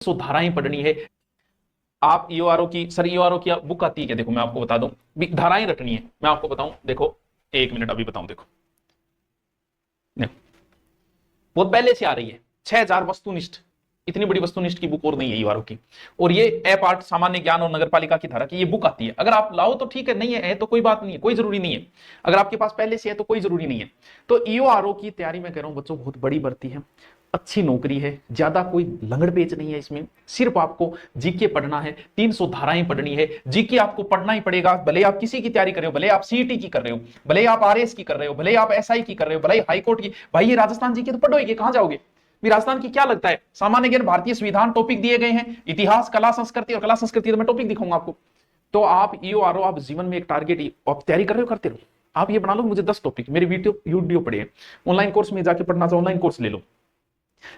सो धाराएं पढ़नी है। आप ईओआरओ की, सर ईओआरओ की बुक आती है क्या? देखो मैं आपको बता दूं, धाराएं रटनी है। मैं आपको बताऊं, देखो एक मिनट अभी बताऊं। देखो बहुत पहले से आ रही है, 6000 वस्तुनिष्ठ, इतनी बड़ी वस्तुनिष्ठ की बुक और नहीं है ईओआरओ की। और ये ए पार्ट सामान्य ज्ञान और नगरपालिका की धारा की ये बुक आती है। अगर आप लाओ तो ठीक है, नहीं है तो कोई बात नहीं है, कोई जरूरी नहीं है। अगर आपके पास पहले से है तो कोई जरूरी नहीं है। तो ईओआरओ की तैयारी मैं कह रहा हूं बच्चों, बहुत बड़ी भर्ती है, अच्छी नौकरी है, ज्यादा कोई लंगड़ पेच नहीं है इसमें। सिर्फ आपको जीके पढ़ना है, 300 धाराएं पढ़नी है। जीके आपको पढ़ना ही पड़ेगा, भले आप किसी की तैयारी कर रहे हो, भले आप सीईटी की कर रहे हो, भले आप आरएस की कर रहे हो, भले आप एसआई की कर रहे हो, भले हाईकोर्ट की। भाई ये राजस्थान जीके तो पढ़ोगे, कहां जाओगे? राजस्थान की क्या लगता है? सामान्य ज्ञान, भारतीय संविधान टॉपिक दिए गए हैं, इतिहास, कला संस्कृति, और कला संस्कृति तो मैं टॉपिक दिखाऊंगा आपको। तो आप ईओआरओ, आप जीवन में एक टारगेट आप तैयारी कर रहे हो, करते रहो। आप ये बना लो मुझे 10 टॉपिक, मेरे वीडियो पढ़े, ऑनलाइन कोर्स में जाके पढ़ना चाहो ऑनलाइन कोर्स ले लो,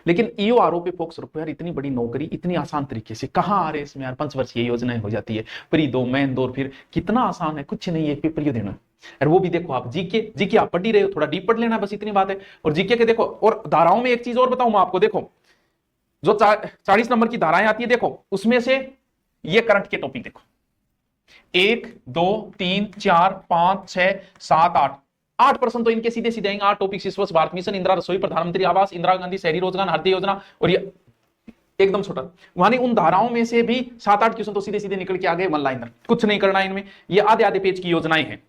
लेकिन ईओआरओ पे फोकस रखो यार। इतनी बड़ी नौकरी इतनी आसान तरीके से कहां आ रहे इसमें यार? 5 वर्षीय योजनाएं हो जाती है, प्री दो, मेन दो, फिर कितना आसान है, कुछ नहीं है पेपर ये देना। और वो भी देखो आप जीके, जीके आप पढ़ ही रहे हो, थोड़ा डीप पढ़ लेना, बस इतनी बात है। और जीके के देखो, और धाराओं में एक चीज और बताऊं मैं आपको, देखो जो 40 नंबर की धाराएं आती है, देखो उसमें से ये करंट के टॉपिक देखो, 1 2 3 4 5 6 7 8, 8% तो इनके सीधे सीधे आएंगे। 8 टॉपिक, स्वच्छ भारत मिशन, इंदिरा रसोई, प्रधानमंत्री आवास, इंदिरा गांधी शहरी रोजगार हृदय योजना, और ये एकदम छोटा। वहां उन धाराओं में से भी 7-8 क्वेश्चन तो सीधे सीधे निकल के आ गए, वन लाइनर, कुछ नहीं करना इनमें। ये आधे आधे पेज की योजनाएं हैं।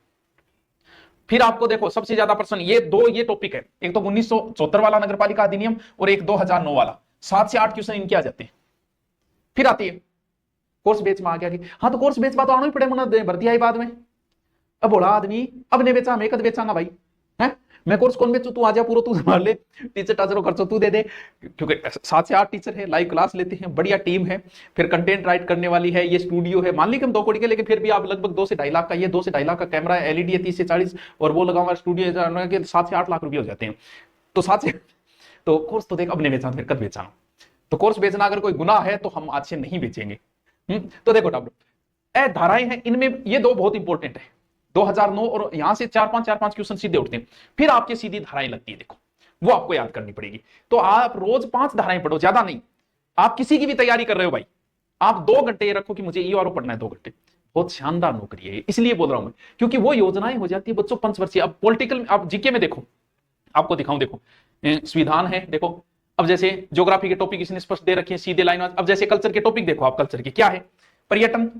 फिर आपको देखो सबसे ज्यादा प्रश्न ये टॉपिक है, एक तो 1974 वाला नगरपालिका अधिनियम, और एक 2009 वाला। 7 से 8 क्वेश्चन इनके आ जाते हैं। फिर आती है कोर्स बेच में आ गया कि हाँ तो कोर्स बेच तो आना ही पड़े, भर्ती आई बाद में। अब बोला आदमी, अब ने बेचा, मैं कद बेचांगा भाई, है मैं कोर्स कौन बेचू? तू आ जा, पूरा तू संभाल ले, टीचर टाचर खर्चो तू दे दे। क्योंकि 7 से 8 टीचर है, लाइव क्लास लेते हैं, बढ़िया टीम है, फिर कंटेंट राइट करने वाली है, ये स्टूडियो है। मान ली कि हम 2 करोड़ के, लेकिन फिर भी आप लगभग 2 से 2.5 लाख का, ये 2 से 2.5 लाख का कैमरा है, एलईडी है 30 से 40, और वो लगा हुआ स्टूडियो 7 से 8 लाख रुपये हो जाते हैं। तो 7 से तो कोर्स तो देख, अब नहीं बेचा फिर कद बेचाना। तो कोर्स बेचना अगर कोई गुनाह है तो हम आज से नहीं बेचेंगे। तो देखो डब्ल्यू धाराएं हैं, इनमें ये 2 बहुत इंपॉर्टेंट है, 2009, और यहां से 4-5 क्वेश्चन सीधे उठते हैं। फिर आपके सीधी धाराएं लगती है, देखो वो आपको याद करनी पड़ेगी। तो आप रोज 5 धाराएं पढ़ो, ज्यादा नहीं। आप किसी की भी तैयारी कर रहे हो भाई, आप 2 घंटे ये रखो कि मुझे ईओआरओ पढ़ना है, 2 घंटे। बहुत शानदार नौकरी है, इसलिए बोल रहा हूं मैं, क्योंकि वो योजनाएं हो जाती है बच्चों 5 वर्षीय। अब पॉलिटिकल, आप जीके में देखो, आपको दिखाऊं, देखो संविधान है, देखो अब जैसे ज्योग्राफी के टॉपिक इसने स्पष्ट दे रखे हैं सीधे लाइन। अब जैसे कल्चर के टॉपिक देखो, आप कल्चर के क्या है, पर्यटन,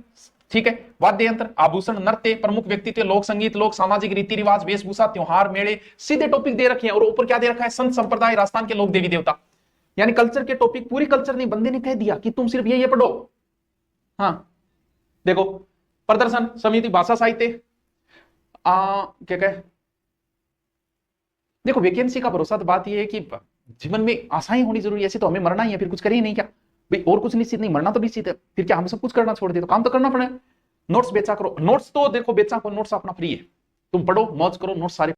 ठीक है, वाद्य यंत्र, आभूषण, नृत्य, प्रमुख व्यक्तित्व, लोक संगीत, लोक सामाजिक रीति रिवाज, वेशभूषा, त्योहार, मेले, सीधे टॉपिक दे रखे हैं। और ऊपर क्या दे रखा है? संत संप्रदाय, राजस्थान के लोक देवी देवता। यानी कल्चर के टॉपिक, पूरी कल्चर नहीं, बंदे ने कह दिया कि तुम सिर्फ ये पढ़ो। हाँ देखो, प्रदर्शन, समिति, भाषा साहित्य, क्या कहे, देखो वैकेंसी का भरोसा तो बात यह है कि जीवन में आशाएं होनी जरूरी है। ऐसे तो हमें मरना ही है, फिर कुछ करिए नहीं क्या भाई? और कुछ निश्चित नहीं, मरना तो निश्चित है, फिर क्या हम सब कुछ करना छोड़ दे? तो काम तो करना पड़ेगा। नोट्स बेचा करो, नोट्स तो देखो बेचा करो, नोट्स अपना फ्री है, तुम पढ़ो, मौज करो, नोट्स सारे